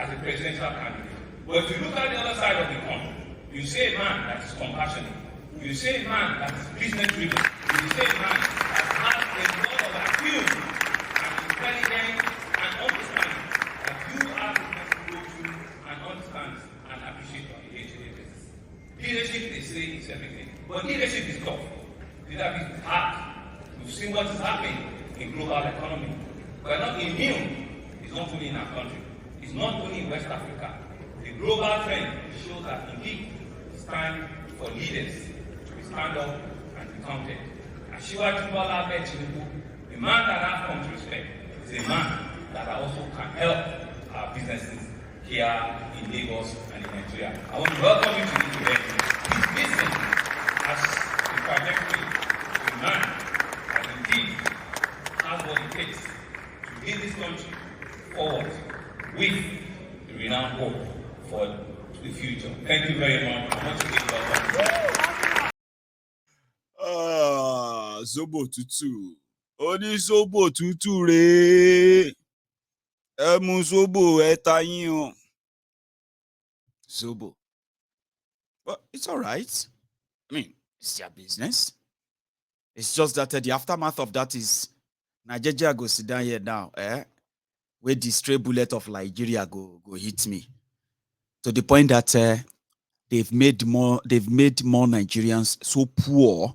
as a presidential candidate. But if you look at the other side of the coin, you see a man that is compassionate. You see a man that is business-driven. You see a man that has a lot of appeal and intelligence and understanding that you are supposed to go through and understand and appreciate on a day-to-day basis. Leadership, they say, is everything. But leadership is tough. Leadership is hard. We've seen what is happening in global economy. We are not immune. It's not only in our country. It's not only in West Africa. The global trend shows that indeed it's time for leaders to stand up and be counted. Tinubu, a man that has come to respect, is a man that also can help our businesses here in Lagos and in Nigeria. I want to welcome you to this event. His vision as a trajectory to a man that indeed has what it takes to lead this country forward with the renowned hope for the future. Thank you very much. Zobo tutu. Oni zobo tutu re. Emu zobo etayin o. Zobo. But it's all right. I mean, it's their business. It's just that the aftermath of that is Nigeria go sit down here now, where the stray bullet of Nigeria go hit me. To the point that they've made more Nigerians so poor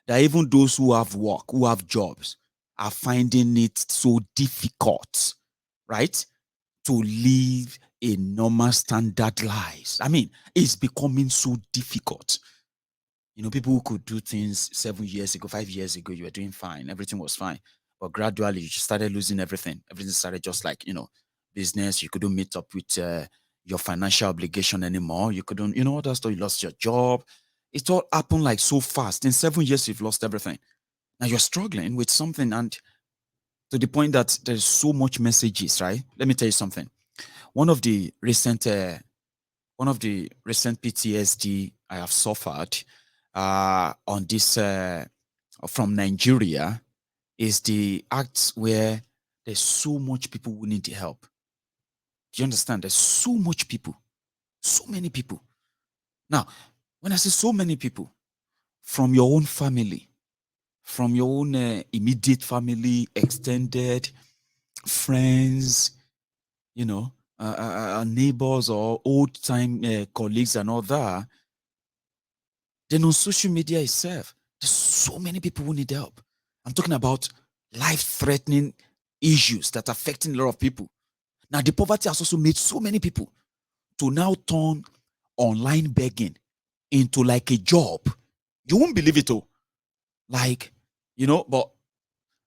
that even those who have work, who have jobs, are finding it so difficult, right, to live a normal standard lives. I mean, it's becoming so difficult. You know, people who could do things 7 years ago, 5 years ago, you were doing fine. Everything was fine. But gradually, you just started losing everything. Everything started just like, business. You couldn't meet up with your financial obligation anymore. You couldn't, all that stuff. You lost your job. It all happened like so fast. In 7 years, you've lost everything. Now you're struggling with something, and to the point that there's so much messages, right? Let me tell you something. One of the recent PTSD I have suffered on this from Nigeria is the acts where there's so much people who need the help. Do you understand? There's so much people, so many people. Now, when I say so many people, from your own family, from your own immediate family, extended friends, neighbors or old-time colleagues and all that, then on social media itself, there's so many people who need help. I'm talking about life-threatening issues that are affecting a lot of people. Now, the poverty has also made so many people to now turn online begging into like a job. You won't believe it, oh. Like, but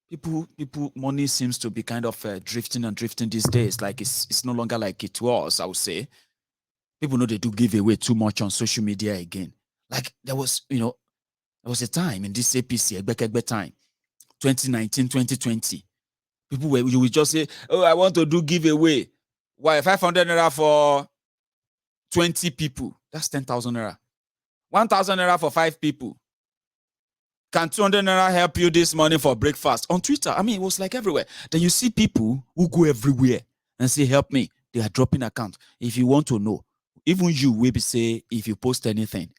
people, money seems to be kind of drifting these days. Like it's no longer like it was, I would say. People know they do give away too much on social media again. Like there was a time in this APC, Egbe time, 2019, 2020. You would just say, oh, I want to do giveaway. Why? 500 naira for 20 people. That's 10,000 naira. 1,000 naira for 5 people. Can 200 naira help you this morning for breakfast? On Twitter, I mean, it was like everywhere. Then you see people who go everywhere and say, help me. They are dropping account. If you want to know, even you will be say, if you post anything,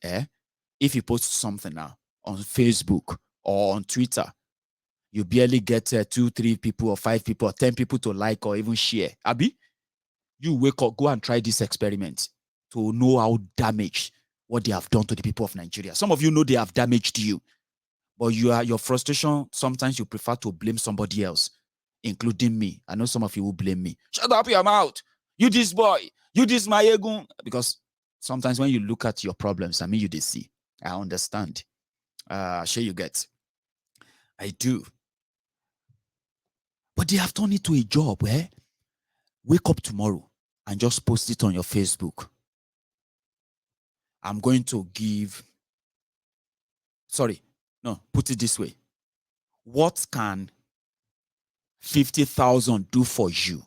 if you post something now on Facebook or on Twitter, you barely get 2, 3 people or 5 people or 10 people to like or even share. Abi, you wake up, go and try this experiment to know how damaged what they have done to the people of Nigeria. Some of you know they have damaged you. But your frustration, sometimes you prefer to blame somebody else, including me. I know some of you will blame me. Shut up your mouth. You this boy. You this my ego. Because sometimes when you look at your problems, I mean, you they see. I understand. Sure you get. I do. But they have turned it to a job where wake up tomorrow and just post it on your Facebook. I'm going to give... No, put it this way. What can 50,000 do for you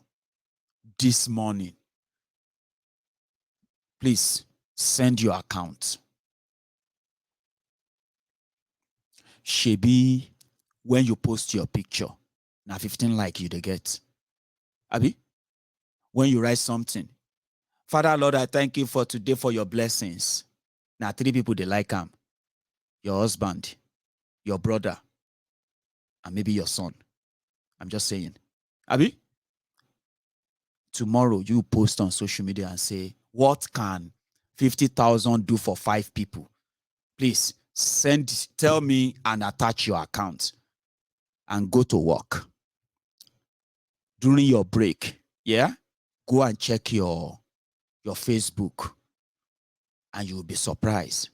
this morning? Please send your account. Shebi, when you post your picture, now 15 like you they get. Abi, when you write something, Father, Lord, I thank you for today for your blessings. Now, 3 people, they like him. Your husband, your brother, and maybe your son. I'm just saying. Abi? Tomorrow, you post on social media and say, what can 50,000 do for 5 people? Please, tell me and attach your account and go to work. During your break, yeah? Go and check your Facebook and you'll be surprised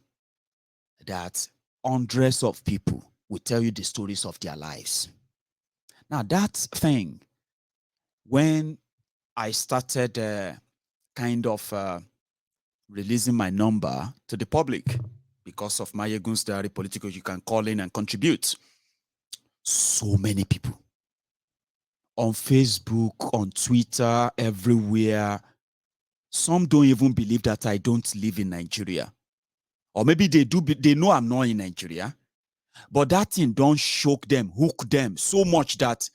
that hundreds of people will tell you the stories of their lives. Now, that thing, when I started releasing my number to the public because of Mayegun's Diary Political, you can call in and contribute. So many people on Facebook, on Twitter, everywhere. Some don't even believe that I don't live in Nigeria. Or maybe they do, they know I'm not in Nigeria. But that thing don't shock them, hook them so much that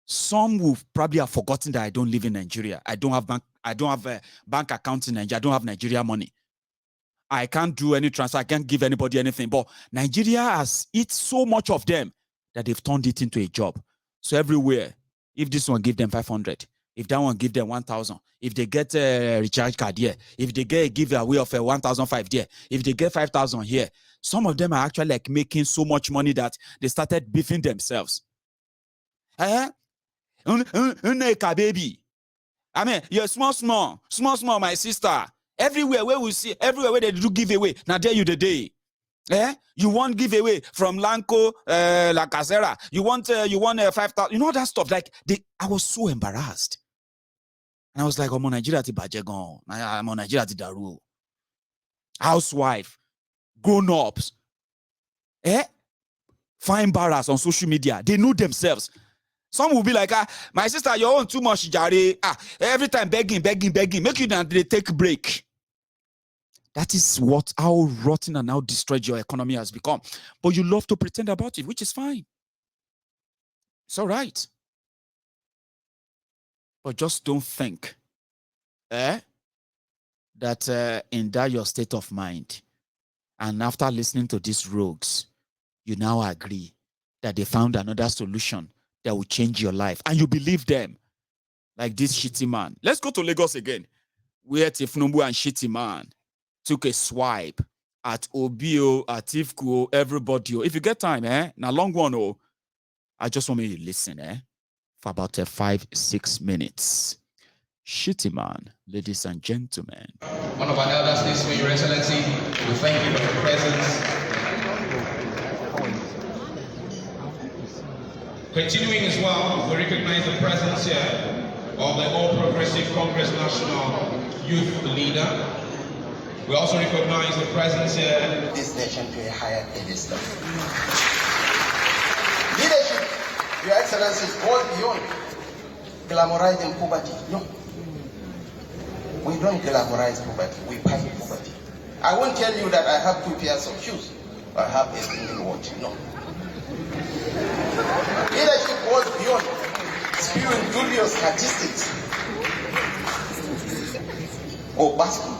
some will probably have forgotten that I don't live in Nigeria. I don't have a bank account in Nigeria. I don't have Nigeria money. I can't do any transfer. I can't give anybody anything. But Nigeria has eaten so much of them that they've turned it into a job. So everywhere, if this one give them 500, if that one give them 1,000, if they get a recharge card here, if they get a giveaway of 1,500 there, if they get 5,000 here, some of them are actually like making so much money that they started beefing themselves. Baby. I mean, you're small, my sister. Everywhere where we see, everywhere where they do giveaway, now there you the day. You want giveaway from Lanco, La Casera. You want 5,000. You know that stuff. Like I was so embarrassed, and I was like, "I'm on Nigeria to Bajegon. I'm on Nigeria to Daru. Housewife, grown ups, find barras on social media. They know themselves." Some will be like, my sister, you're on too much, Jare. Every time begging. Make you they take break. That is how rotten and how destroyed your economy has become. But you love to pretend about it, which is fine. It's all right. But just don't think that in that your state of mind, and after listening to these rogues, you now agree that they found another solution that will change your life. And you believe them. Like this Shettima. Let's go to Lagos again, where Tinubu and Shettima took a swipe at Obio, Atiku, everybody. If you get time, now long one, I just want me to listen, for about 5-6 minutes. Shettima, ladies and gentlemen. One of our elders this way, Your Excellency, we thank you for your presence. Continuing as well, we recognize the presence here of the All Progressive Congress National Youth Leader. We also recognize the presence here. This nation to a higher pedestal. Leadership, Your Excellency, goes beyond glamorizing poverty. No. We don't glamorize poverty, we fight poverty. I won't tell you that I have 2 pairs of shoes, or I have a single watch. No. Leadership goes beyond spewing dubious statistics or basking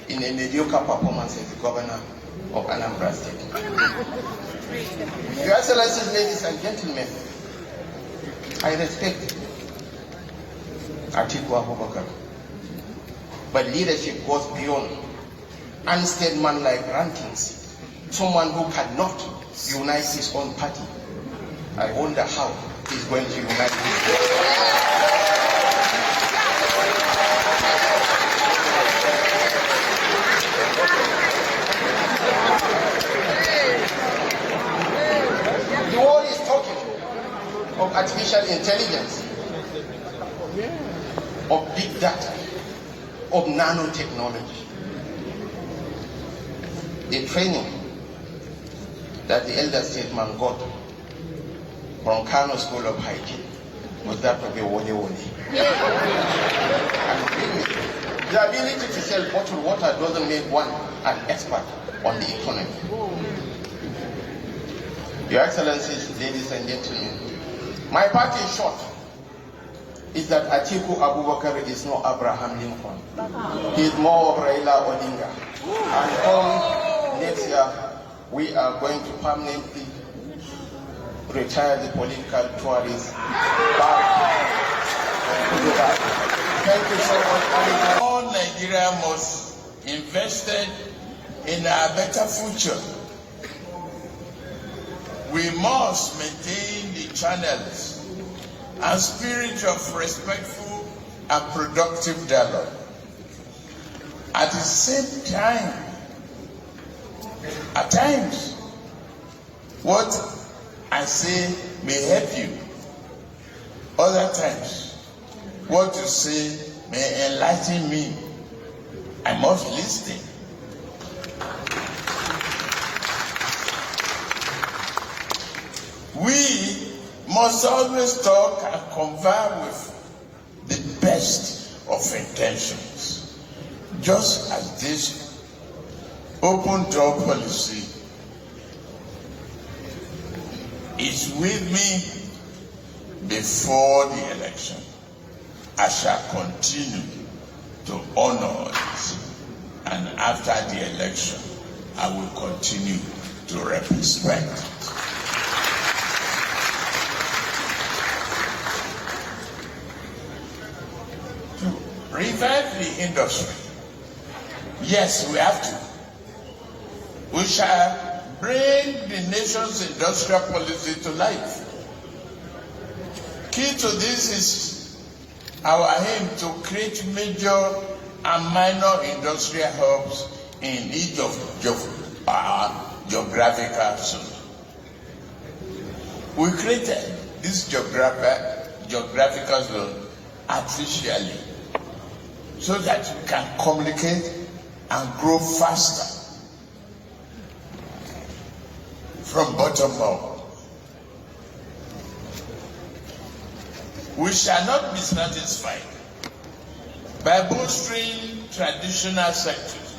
in a mediocre performance as the governor of Anambra State. Your Excellencies, ladies and gentlemen, I respect Atiku, but leadership goes beyond unstatesman-like rantings. Someone who cannot unite his own party. I wonder how he's going to unite his party. The world is talking of artificial intelligence, of big data, of nanotechnology. The training that the elder statesman got from Kano School of Hygiene was that of a wole. The ability to sell bottled water doesn't make one an expert on the economy. Your Excellencies, ladies and gentlemen, my party, in short, is that Atiku Abubakar is no Abraham Lincoln. He is more of Raila Odinga. And come next year, we are going to permanently retire the political tourists back to Dubai. Thank you so much. All Nigeria must invest in a better future. We must maintain the channels and spirit of respectful and productive dialogue. At the same time, at times, what I say may help you. Other times, what you say may enlighten me. I must listen. We must always talk and converse with the best of intentions, just as this open door policy is with me before the election. I shall continue to honor it, and after the election, I will continue to respect it. To revive the industry, yes, we have to. We shall bring the nation's industrial policy to life. Key to this is our aim to create major and minor industrial hubs in each of our geographical zones. We created this geographical zone artificially so that we can communicate and grow faster from bottom up. We shall not be satisfied by bolstering traditional sectors.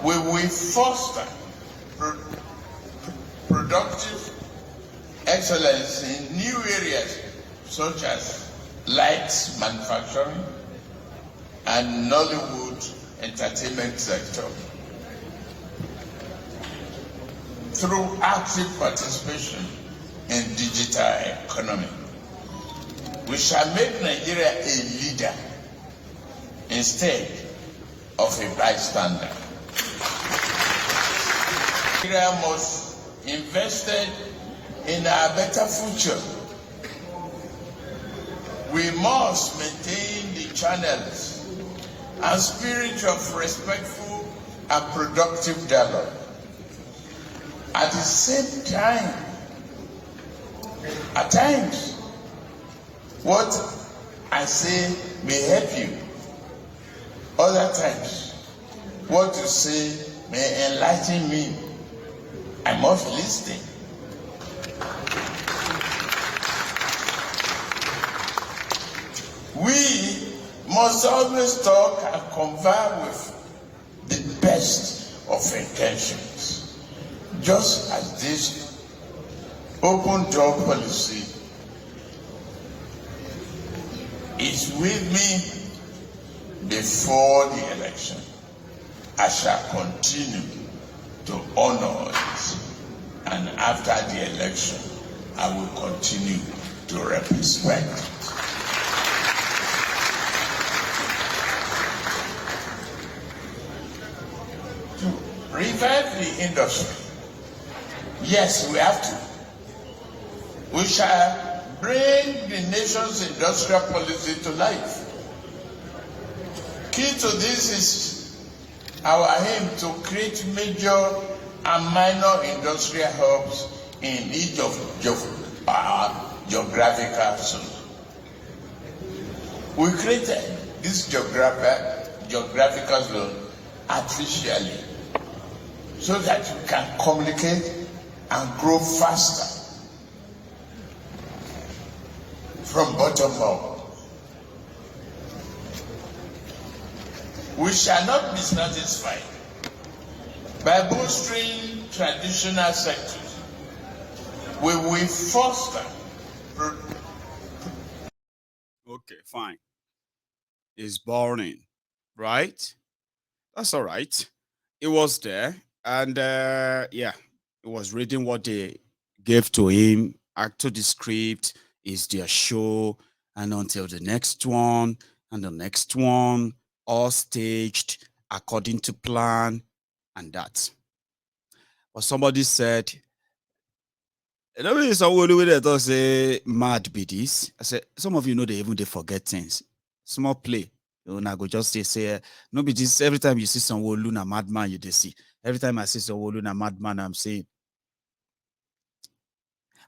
We will foster productive excellence in new areas such as light manufacturing and Nollywood entertainment sector. Through active participation in digital economy, we shall make Nigeria a leader instead of a bystander. Nigeria must invest in a better future. We must maintain the channels and spirit of respectful and productive dialogue. At the same time, at times, what I say may help you. Other times, what you say may enlighten me. I must listen. We must always talk and converse with the best of intentions, just as this open door policy is with me before the election. I shall continue to honor it, and after the election, I will continue to respect it. To revive the industry, yes, we have to. We shall bring the nation's industrial policy to life. Key to this is our aim to create major and minor industrial hubs in each of our geographical zones. We created this geographical zone artificially so that we can communicate and grow faster from bottom up. We shall not be satisfied by bolstering traditional sectors. We will foster. fine. It's boring, right? That's all right. It was there, and yeah, it was reading what they gave to him, actor the script, is their show, and until the next one, and the next one, all staged according to plan, and that. But somebody said, "Somebody thought say mad be this." I said, some of you know they forget things. Small play. You know, I go just say, no be this. Every time you see some Luna madman, you see. Every time I see some Luna madman, I'm saying.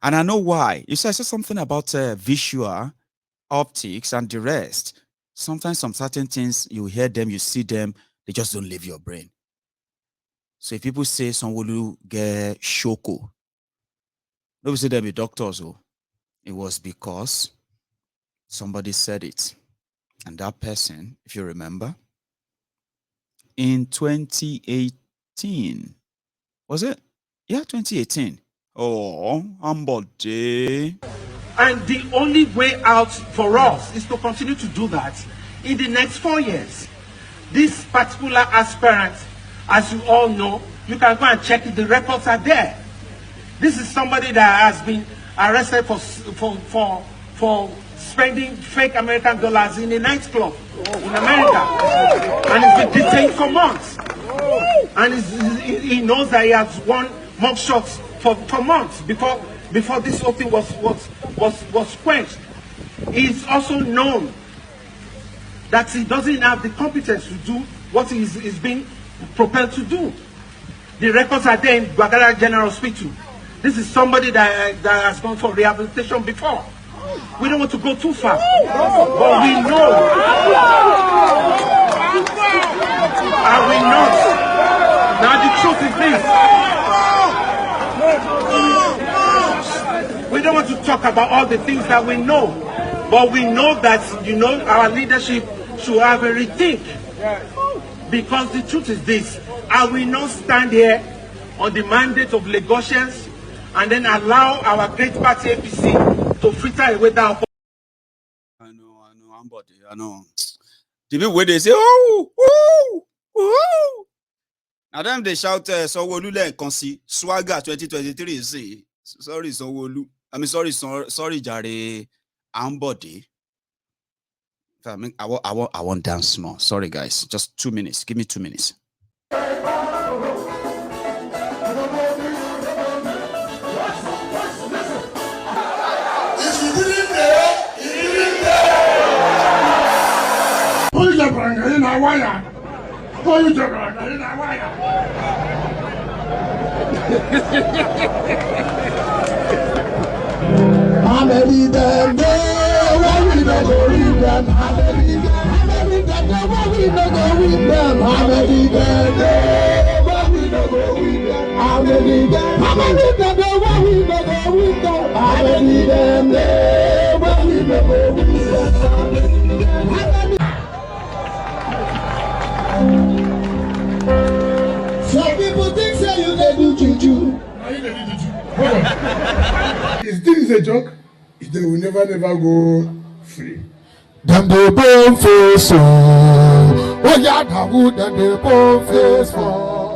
And I know why. You see, I said something about visual, optics, and the rest. Sometimes some certain things, you hear them, you see them, they just don't leave your brain. So if people say Sanwo-Olu get shoko, nobody say they be doctors. Oh, it was because somebody said it. And that person, if you remember, in 2018, was it? Yeah, 2018. Oh, Ambode. And the only way out for us is to continue to do that in the next 4 years. This particular aspirant, as you all know, you can go and check it, the records are there. This is somebody that has been arrested for spending fake American dollars in a nightclub in America. And he's been detained for months. And he knows that he has won mock shots for months before this whole thing was quenched. He's also known that he doesn't have the competence to do what he's being propelled to do. The records are there in Bagara General Hospital. This is somebody that has gone for rehabilitation before. We don't want to go too far, but we know, and we know. Now the truth is this. We don't want to talk about all the things that we know, but we know that, you know, our leadership should have a rethink. Because the truth is this, I will not stand here on the mandate of Lagosians and then allow our great party APC to fritter away that. I know, I know. The people where they say, oh. Now them they shout, Sanwo-Olu Konsi, Swagger 2023, see. Sorry, Sanwo-Olu. I mean, sorry, Jare, Ambode. I mean, I want dance small. Sorry, guys. Just 2 minutes. Give me 2 minutes. Some people think say you dey do juju. Is this a joke? They will never go free. Them dey bone face oh yeah, that would them dey bone face for.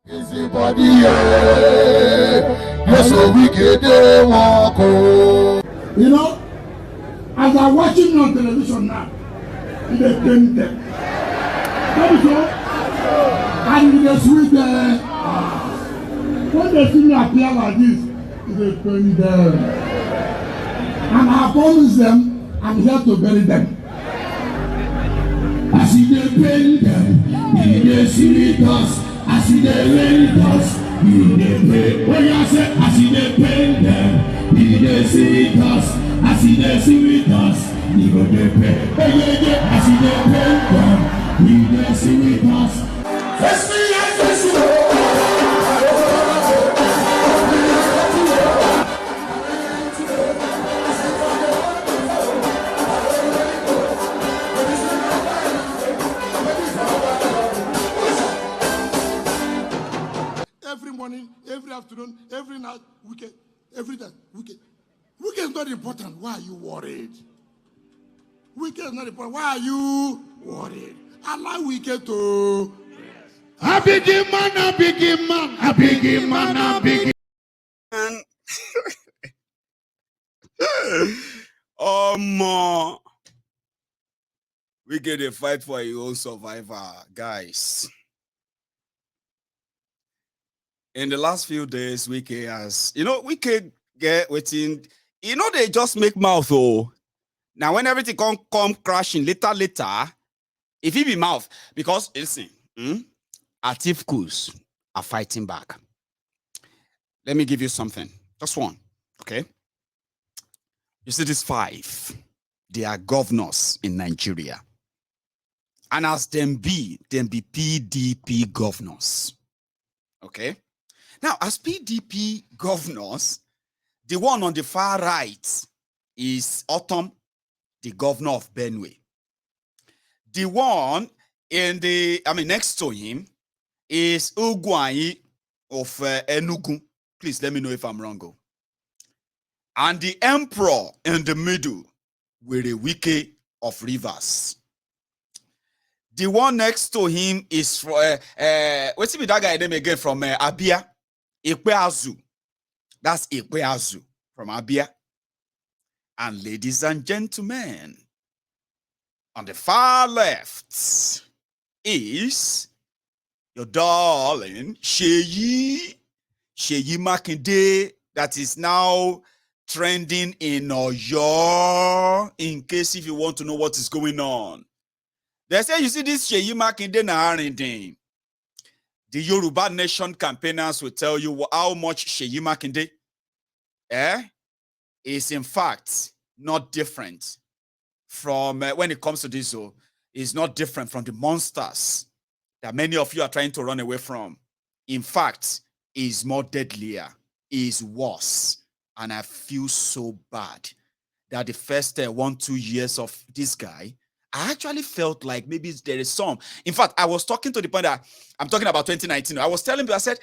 Easy body yeah, you're so wicked they walk oh. You know, as I'm watching you on television now, they pain them. That is all. And they sweet when they see me appear like this, they pain them. And I promise them, I'm here to bury them. I see they pain them, they sweet us. I see they rain us, they pay. When I say I see they pain them, they sweet us. I see they sweet us, they go they pay. I see they pain them, they sweet us. Face me and face you. Every morning, every afternoon, every night, weekend, every day, weekend. Wike is not important. Why are you worried? Wike is not important. Why are you worried? Allow Wike to. A big man, a big man, a big man, a big man. Oh, we get a fight for your own survivor, guys. In the last few days, Wike has, we can get within, they just make mouth. Oh, now when everything come crashing later, if it be mouth, because listen, Atikus are fighting back. Let me give you something, just one, okay? You see these 5, they are governors in Nigeria. And as them be PDP governors. Okay? Now, as PDP governors, the one on the far right is Autumn, the governor of Benue. The one next to him is Ugwai of Enugu. Please let me know if I'm wrong. And the emperor in the middle with a Wike of Rivers. The one next to him is what's that guy name again from Abia? Ikweazu. That's Ikweazu from Abia. And ladies and gentlemen, on the far left is your darling Seyi Makinde, that is now trending in Oyo, in case if you want to know what is going on. They say, you see this Seyi Makinde Naharindin. The Yoruba Nation campaigners will tell you how much Seyi Makinde is in fact not different from, when it comes to this, is not different from the monsters that many of you are trying to run away from. In fact, is more deadlier, is worse. And I feel so bad that the first 1-2 years of this guy, I actually felt like maybe there is some. In fact, I was talking to the point that I'm talking about 2019. I was telling people, I said,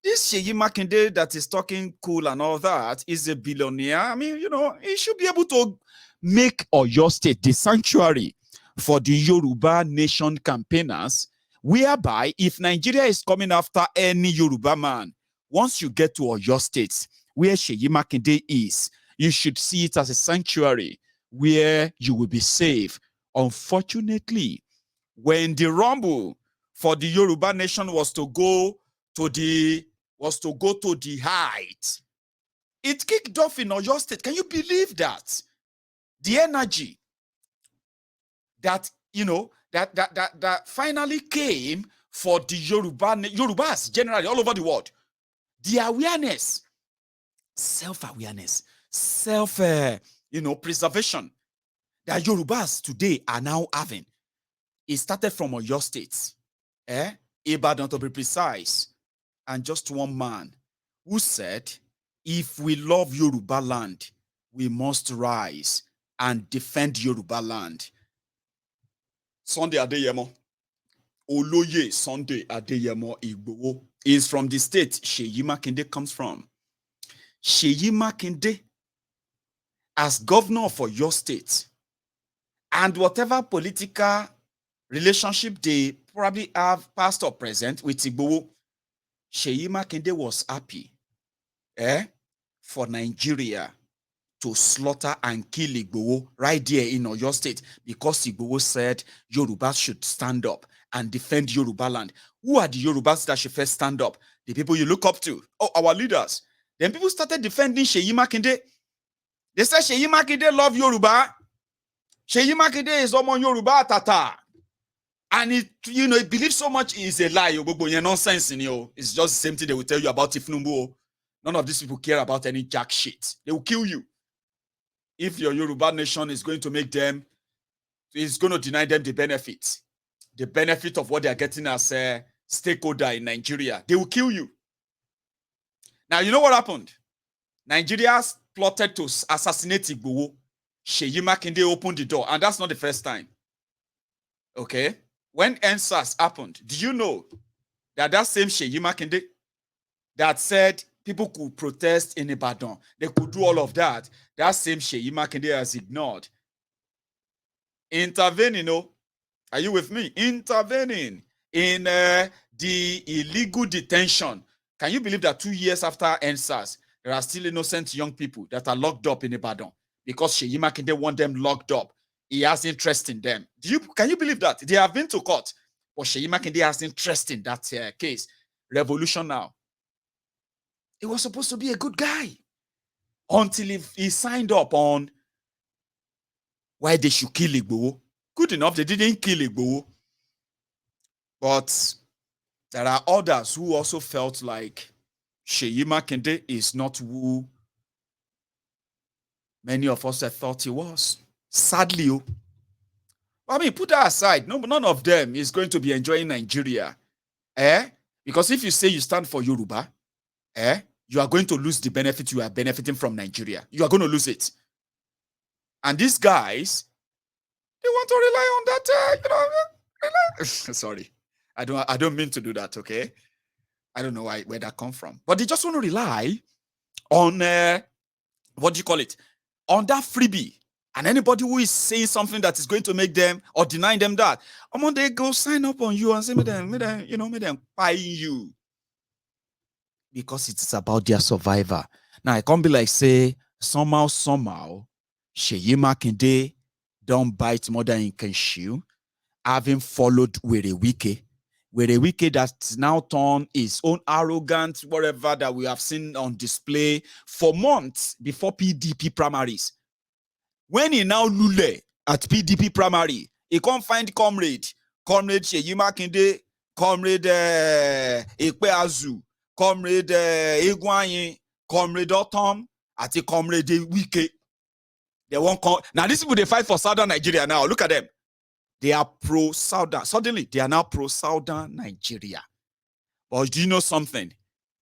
this Seyi Makinde that is talking cool and all that is a billionaire. I mean, he should be able to make Oyo State the sanctuary for the Yoruba Nation campaigners, whereby if Nigeria is coming after any Yoruba man, once you get to Oyo State, where Seyi Makinde is, you should see it as a sanctuary where you will be safe. Unfortunately, when the rumble for the Yoruba Nation was to go to the height, it kicked off in Oyo State. Can you believe that? The energy that that finally came for the Yorubas generally all over the world. The awareness, self-awareness, preservation that Yorubas today are now having. It started from Oyo State, Ibadan to be precise, and just one man who said, if we love Yoruba land, we must rise and defend Yoruba land. Sunday Adeyemo, Oloye Sunday Adeyemo Igboho, is from the state Seyi Makinde comes from. Seyi Makinde, as governor for your state, and whatever political relationship they probably have past or present with Igboho, Seyi Makinde was happy for Nigeria to slaughter and kill Igboho right there in Oyo State, because Igboho said Yorubas should stand up and defend Yoruba land. Who are the Yorubas that should first stand up? The people you look up to. Oh, our leaders. Then people started defending Seyi Makinde. They said Seyi Makinde love Yoruba. Seyi Makinde is Omo Yoruba Tata. And it believes so much is a lie. Nonsense. It's just the same thing they will tell you about Tinubu. None of these people care about any jack shit. They will kill you. If your Yoruba Nation is going to make them, is going to deny them the benefit of what they are getting as a stakeholder in Nigeria, they will kill you. Now, you know what happened? Nigeria plotted to assassinate Igboho. Seyi Makinde opened the door, and that's not the first time. Okay? When NSAS happened, do you know that same Seyi Makinde that said people could protest in Ibadan. They could do all of that. That same Seyi Makinde has ignored. Intervening, are you with me? Intervening in the illegal detention. Can you believe that 2 years after NSAS, there are still innocent young people that are locked up in Ibadan because Seyi Makinde want them locked up? He has interest in them. Can you believe that? They have been to court, but Seyi Makinde has interest in that case. Revolution now. He was supposed to be a good guy until he signed up on why they should kill Igboho. Good enough, they didn't kill Igboho. But there are others who also felt like Seyi Makinde is not who many of us had thought he was. Sadly, I mean, put that aside. No, none of them is going to be enjoying Nigeria. Because if you say you stand for Yoruba, you are going to lose the benefit you are benefiting from Nigeria. You are going to lose it. And these guys, they want to rely on that, Sorry. I don't mean to do that, okay? I don't know where that come from. But they just want to rely on, what do you call it? On that freebie. And anybody who is saying something that is going to make them or denying them that, they go sign up on you and say, make them buying you. Because it's about their survivor. Now, I can't be like, say, somehow, Seyi Makinde don't bite more than he can chew, having followed Wike. Wike that's now turned his own arrogant, whatever that we have seen on display for months before PDP primaries. When he now lule at PDP primary, he can't find comrade Seyi Makinde, comrade Ekpeazu, comrade Egwanyin, comrade Otom, ati comrade Wike. They won't come. Now, these people, they fight for Southern Nigeria now. Look at them. They are pro-Southern. Suddenly, they are now pro-Southern Nigeria. But do you know something?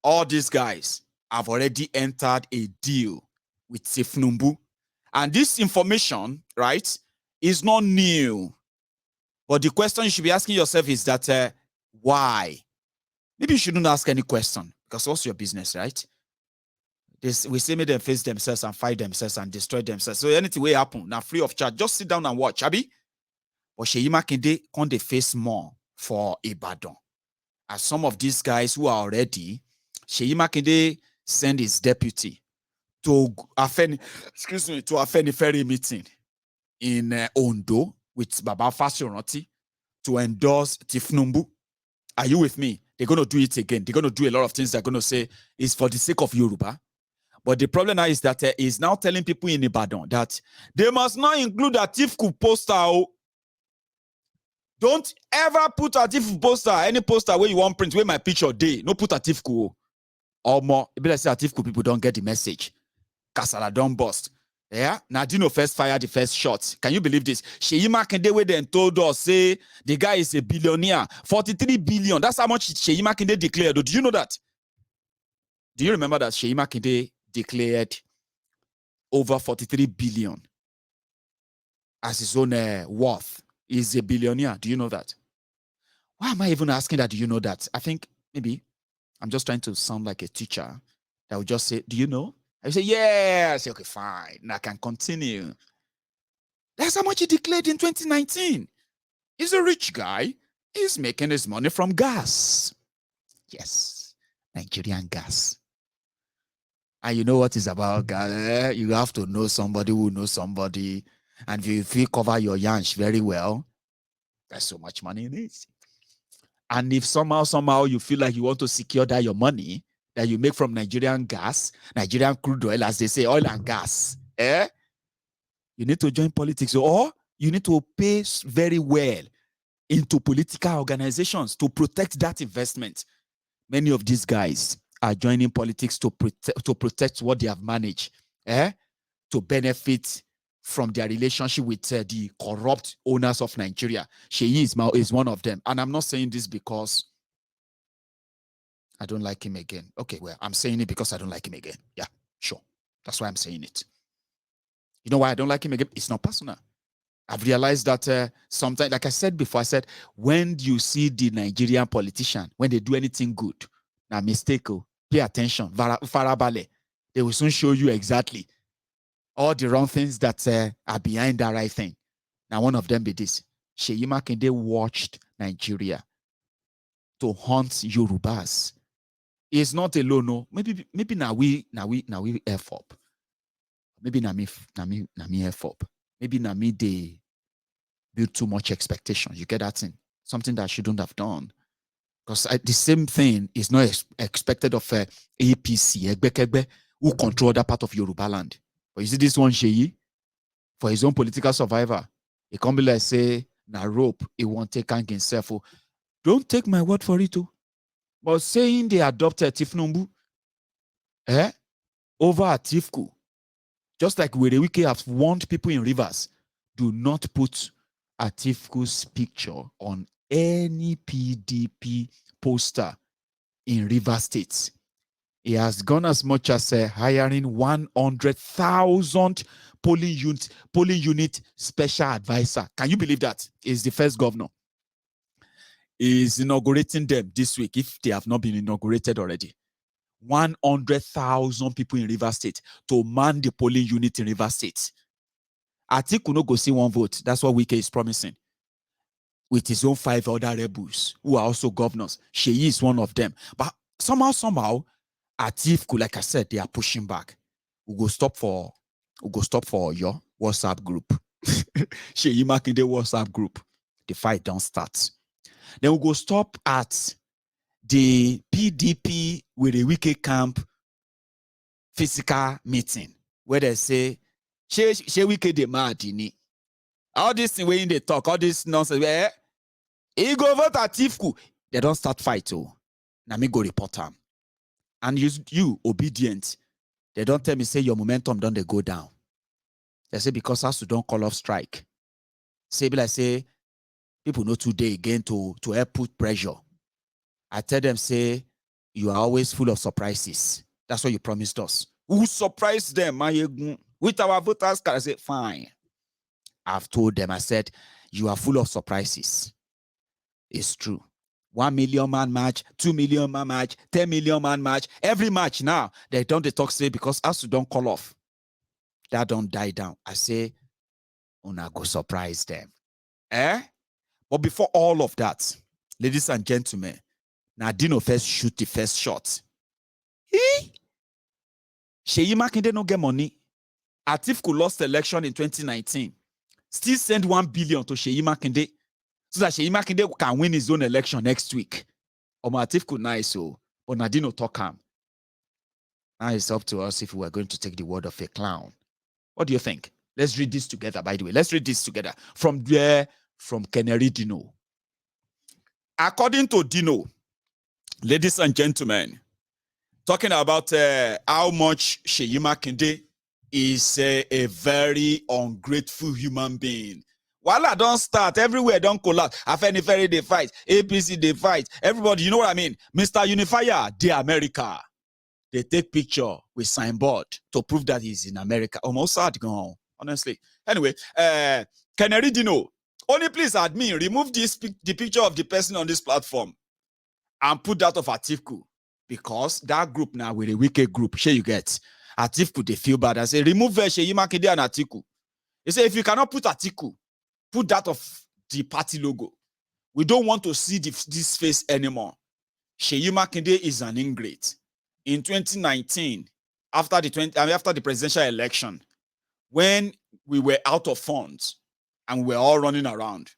All these guys have already entered a deal with Tinubu. And this information, right, is not new. But the question you should be asking yourself is that, why? Maybe you shouldn't ask any question, because what's your business, right? We say make them face themselves and fight themselves and destroy themselves. So anything will happen. Now, free of charge. Just sit down and watch, Abi. But Seyi Makinde can't they face more for Ibadan. As some of these guys who are already, Seyi Makinde send his deputy to Afenifere meeting in Ondo with Baba Fashion to endorse Tinubu. Are you with me? They're going to do it again. They're going to do a lot of things they're going to say is for the sake of Yoruba. But the problem now is that he's now telling people in Ibadan that they must not include Atiku poster. Don't ever put Atiku poster, any poster where you want print, where my picture day. No put Atiku. Or more, if I say Atiku, people don't get the message. Kasala don't bust. Yeah, Nadino first fired the first shot. Can you believe this? Seyi Makinde we then told us, say the guy is a billionaire, 43 billion. That's how much Seyi Makinde declared. Do you know that? Do you remember that Seyi Makinde declared over 43 billion as his own worth? He's a billionaire. Do you know that? Why am I even asking that? Do you know that? I think maybe I'm just trying to sound like a teacher that would just say, do you know? I say, yeah. I say, okay, fine. Now I can continue. That's how much he declared in 2019. He's a rich guy. He's making his money from gas. Yes, Nigerian gas. And you know what is about gas? You have to know somebody who knows somebody. And if you cover your yansh very well, there's so much money in it. And if somehow you feel like you want to secure that your money that you make from Nigerian gas, Nigerian crude oil, as they say, oil and gas, you need to join politics, or you need to pay very well into political organizations to protect that investment. Many of these guys are joining politics to protect what they have managed, to benefit from their relationship with the corrupt owners of Nigeria. Seyi is one of them. And I'm not saying this because I don't like him again. Okay, well, I'm saying it because I don't like him again. Yeah, sure. That's why I'm saying it. You know why I don't like him again? It's not personal. I've realized that sometimes, like I said before, I said, when you see the Nigerian politician, when they do anything good, now mistake, pay attention. Farabale. They will soon show you exactly all the wrong things that are behind that right thing. Now, one of them be this. Seyi Makinde watched Nigeria to hunt Yorubas. It's not alone, no. Maybe now we F up. Maybe na me F up. Maybe na me they build too much expectation. You get that thing? Something that I shouldn't have done. Because the same thing is not expected of APC, Egbekegbe, who control that part of Yoruba land. But you see this one, Seyi, for his own political survivor, he can't be like say, na rope, he won't take himself. Oh. Don't take my word for it, too. But saying they adopted Tinubu over Atiku, just like Wike have warned people in Rivers, do not put Atiku's picture on any PDP poster in Rivers State. He has gone as much as hiring 100,000 polling unit special advisor. Can you believe that? He's the first governor. Is inaugurating them this week if they have not been inaugurated already. 100,000 people in Rivers State to man the polling unit in Rivers State. Atiku no go see one vote. That's what Wike is promising. With his own 5 other rebels who are also governors. Seyi is one of them. But somehow, Atiku, like I said, they are pushing back. We go stop for your WhatsApp group. Seyi Makinde WhatsApp group. The fight don't start. Then we go stop at the PDP with the Wike camp physical meeting where they say, she Wike de mad ini. All this thing when they talk, all this nonsense, where he go vote at Atiku. They don't start fight, oh. Now me go report them. And you obedient, they don't tell me, say your momentum don't they go down. They say because us don't call off strike. Say, like say, people know today again to help put pressure. I tell them, say, you are always full of surprises. That's what you promised us. Who surprised them? With our voters, I said, fine. I've told them, I said, you are full of surprises. It's true. 1 million man match, 2 million man match, 10 million man match. Every match now, they don't talk say because us don't call off. That don't die down. I say, una go surprise them. But before all of that, ladies and gentlemen, Nadino first shoot the first shot. Seyi Makinde no get money. Atiku lost the election in 2019. Still send 1 billion to Seyi Makinde so that Seyi Makinde can win his own election next week. Atiku nice, so but Nadino talk him. Now it's up to us if we are going to take the word of a clown. What do you think? Let's read this together, by the way. Let's read this together. From Keneri Dino. According to Dino, ladies and gentlemen, talking about how much Seyi Makinde is a very ungrateful human being. While I don't start, everywhere don't collapse. Afenifere they fight, APC they fight. Everybody, you know what I mean? Mr. Unifier, the America. They take picture with signboard to prove that he's in America. Almost sad gone, honestly. Anyway, Keneri Dino, only please admin, remove the picture of the person on this platform and put that of Atiku. Because that group now with a wicked group, sure you get. Atiku, they feel bad. I say, remove Seyi Makinde and Atiku. They say, if you cannot put Atiku, put that of the party logo. We don't want to see this face anymore. Seyi Makinde is an ingrate. In 2019, after the presidential election, when we were out of funds and we were all running around,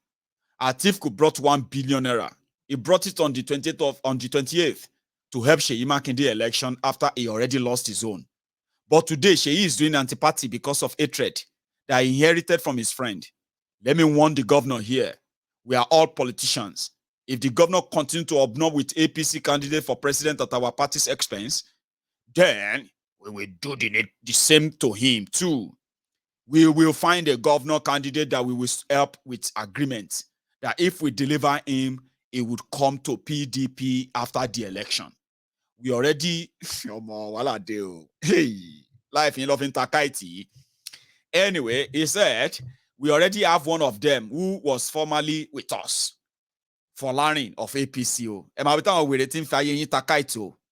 Atiku brought 1 billion naira. He brought it on the 28th to help Seyi Makinde election after he already lost his own. But today, Seyi is doing anti-party because of hatred that he inherited from his friend. Let me warn the governor here. We are all politicians. If the governor continues to obnob with APC candidate for president at our party's expense, then we will do the same to him too. We will find a governor candidate that we will help with agreement that if we deliver him, he would come to PDP after the election. We already, hey, life in loving Takaiti. Anyway, he said, we already have one of them who was formerly with us for learning of APCO.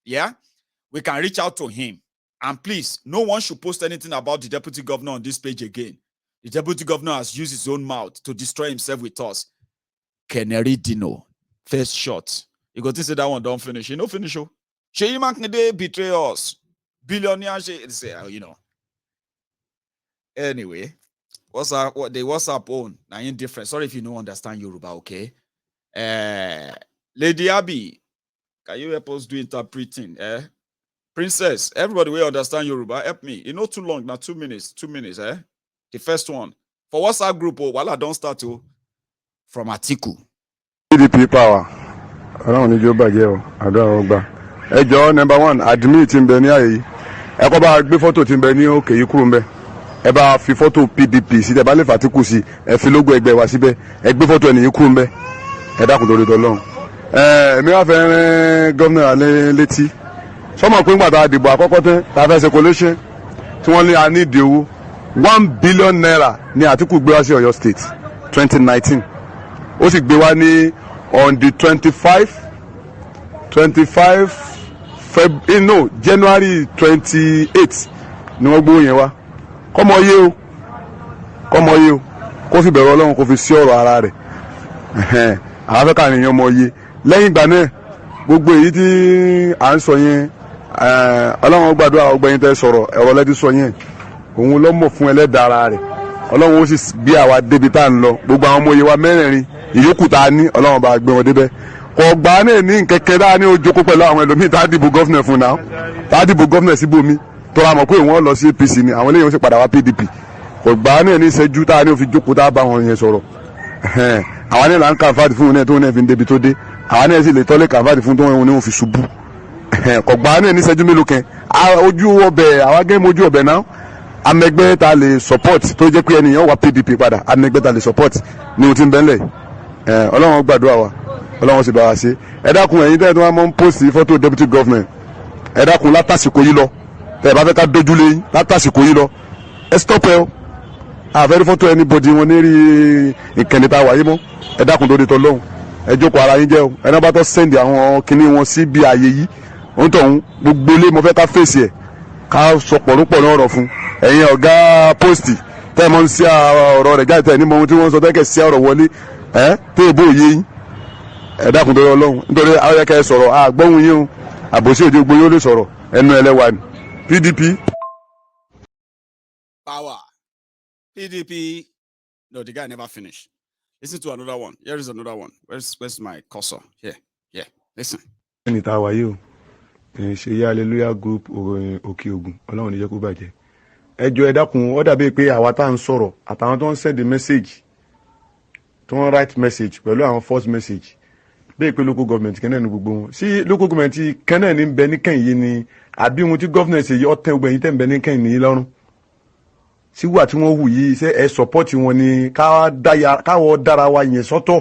Yeah? we can reach out to him. And please, no one should post anything about the deputy governor on this page again. The deputy governor has used his own mouth to destroy himself with us. Keneri Dino, first shot. You got to say that one don't finish. You know, finish. Seyi Makinde betray us. Billionaire, you know. Anyway, what's up? What the WhatsApp on? Now indifferent. Sorry if you don't understand Yoruba, okay? Lady Abby, can you help us do interpreting? Princess, everybody will understand Yoruba. Help me. You know, too long. Now 2 minutes. 2 minutes. The first one for WhatsApp group. Oh, while I don't start to from Atiku. PDP power. I don't need your bag here. I don't know. Hey, John, number one, admit in Benia. I go back before to Timbenio. Okay, you come back. Ẹ bá fi photo PDP sí, ẹ bá lè fàtíkù sí, ẹ fi logo ẹgbẹ́ wa síbẹ̀, ẹ gbé photo ẹni yín kúrò ńbẹ̀, ẹ dákun torí t'Ọlọ́run. Èmi wá fẹ́ rán gómìnà alẹ́ létí. Sọ́mọ̀ pé ńgbà tá a dìbò àkọ́kọ́ tán, tá a fẹ́ ṣe collation, tí wọ́n ní a ní ìdí owó. 1 billion naira ni Atiku gbé wá sí Ọ̀yọ́ State 2019. Ó sì gbé wá ní on the 25 January 28 ni wọ́n gbówó yẹn wá. Kọ́mọ yé o kó sì bẹ̀rù Ọlọ́run kó fi sí ọ̀rọ̀ ara rẹ̀ àwọn afẹ́ká nìyẹn ọmọ yé lẹ́yìn ìgbà náà gbogbo èyí tí à ń sọ yẹn Ọlọ́run gbàdúrà ọgbẹ́yìn tẹ́ sọ̀rọ̀ ẹ̀rọ lẹ́dí sọ yẹn òun ló mọ̀ fún ẹlẹ́dàá ara rẹ̀ Ọlọ́run ó sì bí àwa débi tá à ń lọ gbogbo àwọn ọmọ yé wa mẹ́rẹ̀ẹ̀rin ìyókù tá a ní Ọlọ́run bá gbé wọn débẹ̀ kò gbà náà ní nkẹ́kẹ́ dáa ní ojókòó pẹ̀lú àwọn ẹlòmíì tá a dìbò gọ́fìnà fún náà tá a dìbò gọ́fìnà síbòmí tó ra mọ̀ pé wọ́n lọ sí APC ni àwọn eléyìí wọ́n sì padà wá PDP kò gbà náà ní ìṣẹ́jú tá a ní òfin jókòó tá a bá wọn yẹn sọ̀rọ̀ àwọn náà là ń kàǹfààtì fún wọn náà tó wọn náà fi ń débi tó dé àwọn náà sì lè tọ́lé kàǹfààtì fún tó wọn ní wọn fi ṣubú kò gbà náà ní ìṣẹ́jú mélòó kan ojú ọbẹ̀ àwọn gẹ́gẹ́ ojú ọbẹ̀ náà amẹgbẹ́ ta lè support tó jẹ́ pé ẹnìyàn wà PDP padà amẹgbẹ́ ta lè support ní ohun tí ń bẹ́ńlẹ̀ Ọlọ́run gbàdúrà wa Ọlọ́run sì bá wa ṣe ẹ dákun ẹ̀yin tẹ́ ẹ tó wá mọ́ ń post fọ́tò deputy government ẹ dákun látàsìkò yìí lọ tẹ́ ẹ bá fẹ́ ká dojú lé yín látàsìkò yìí lọ ẹ stop ẹ o àfẹ́rí fọ́tò anybody wọn ní rí ìkànnì tá a wà yìí mọ́ ẹ dákun lórí t'Ọlọ́run ẹ jókòó ara yín jẹ́ o ẹ náà bá tọ́ send àwọn kinní wọn sí bí ààyè yìí òun tọ̀hún gbogbo ilé mo fẹ́ ká fèsì ẹ̀ ká sọ pọ̀rọ̀pọ̀ ní ọ̀rọ̀ fún ẹ̀yin ọ̀gá post tẹ́ ẹ mọ́ ń sí ọ̀rọ̀ rẹ̀ jáde tẹ́ ẹ ní mọ ohun tí wọ́n sọ tẹ́ kẹ́ sí ọ̀rọ̀ wọlé tẹ́ ẹ bó yé yín ẹ dákun torí Ọlọ́run nítorí àwọn yẹ kẹ́ ẹ sọ̀rọ̀ àgbọ̀hún yín o àbòsí òde gbogbo yóò lè sọ̀rọ̀ ẹnu ẹlẹ́wà ni PDP. Power. PDP. No, the guy never finished. Listen to another one. Here is another one. Where's my cursor? Here. Listen. ẹni tá a wáyé o Seyi hallelujah group Òkè Ògùn Ọlọ́run ní jẹ́ kó bàjẹ́ ẹ jọ̀ọ́ ẹ dákun ó dàbí pé àwa tá à ń sọ̀rọ̀ àtàwọn tó ń send message tó ń write message pẹ̀lú àwọn first message bẹ́ẹ̀ pé local government kẹ́nẹ́ ní gbogbo wọn sí local government kẹ́nẹ́ ní bẹ ní kẹ́yìn yìí ni àbí ohun tí government ṣe yí ọ̀tẹ̀ ọgbẹ̀yìn tẹ̀ ń bẹ ní kẹ́yìn ní lọ́rùn sí wà tí wọ́n hù yìí ṣé ẹ support wọn ni káwọ́ dára wa yẹn sọ́tọ̀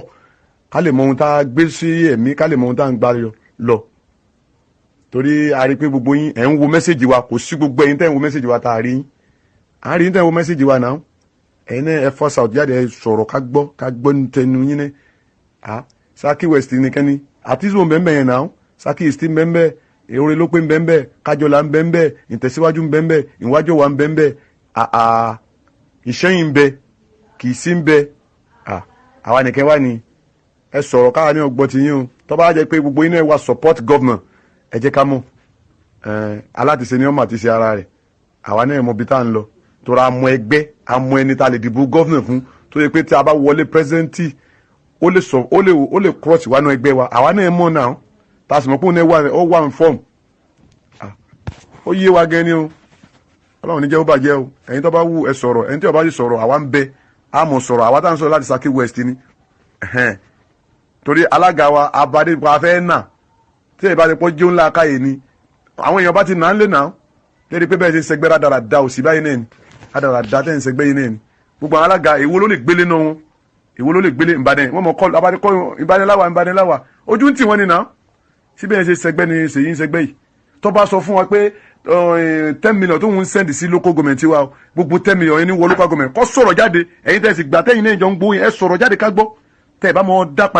ká lè mọ ohun tá a gbé sí ẹ̀mí ká lè mọ ohun tá a ń gbá lọ torí a rí pé gbogbo yín ẹ̀ ń wo message wa kò sí gbogbo ẹ̀yin tẹ̀ ń wo message wa tá a rí yín a rí yín tẹ̀ ń wo message wa náà ẹ̀yin náà ẹ force out jáde ẹ sọ̀rọ̀ ká gbọ́ ní tẹnu yín náà Saki West nìkan ni àtismo mbẹ́mbẹ́ yẹn náà Saki East mbẹ́mbẹ́ èrè ló pé mbẹ́mbẹ́ kájọlá mbẹ́mbẹ́ ìtẹ̀síwájú mbẹ́mbẹ́ ìwájú wa mbẹ́mbẹ́ ìṣẹ́yìn mbẹ́ kì í sí mbẹ́ àwa nìkan wá ni ẹ sọ̀rọ̀ káwa ní ọgbọ́n ti yín o tó bá jẹ́ pé gbogbo iná ẹ wá support governor ẹ jẹ́ ká mọ̀ alátìsẹ́ ni ọmọ àti ṣe ara rẹ̀ àwa náà mọ ibi tá à ń lọ torí àmọ́ ẹgbẹ́ àmọ́ ẹni tá a lè dìbò governor fún tó yẹ pé tí a bá wọlé president ó lè cross wánú ẹgbẹ́ wa àwa náà mọ̀ náà tá a sì mọ̀ pé ó wà ń form ó yé wa gan ni o Ọlọ́run ní jẹ́ ó bàjẹ́ o ẹ̀yin tó bá wù ẹ sọ̀rọ̀ ẹ̀yin tí ó bá sì sọ̀rọ̀ àwa ń bẹ àmọ̀ sọ̀rọ̀ àwa tá à ń sọ̀rọ̀ láti Saki West ni torí alága wa abadé pa fẹ́ nà tí ẹ bá ti pọ́ jẹun ńlá káyè ni àwọn èèyàn bá ti nà ń lè nà lédi pé bẹ́ẹ̀ ṣe sẹgbẹ́ rádaràda òsì báyìí náà ni rádaràda tẹ́ ń sẹgbẹ́ yìí náà ni gbogbo àwọn alága èwo ló lè gbélé náà wọn èwo ló lè gbélé Ìbàdàn wọn mọ kọ abadékọ Ìbàdàn ojú ń tì wọn ni nà síbẹ̀ ṣe sẹgbẹ́ ni Seyi ń sẹgbẹ́ yìí tó bá sọ fún wa pé 10 million tó ń send sí local government wa gbogbo 10 million yẹn ní wọ local government kó sọ̀rọ̀ jáde ẹ̀yin tẹ́ sì gbà tẹ́yìn náà jọ ń gbóyin ẹ sọ̀rọ̀ jáde ká gbọ́ tẹ́ ẹ bá mọ dá padà.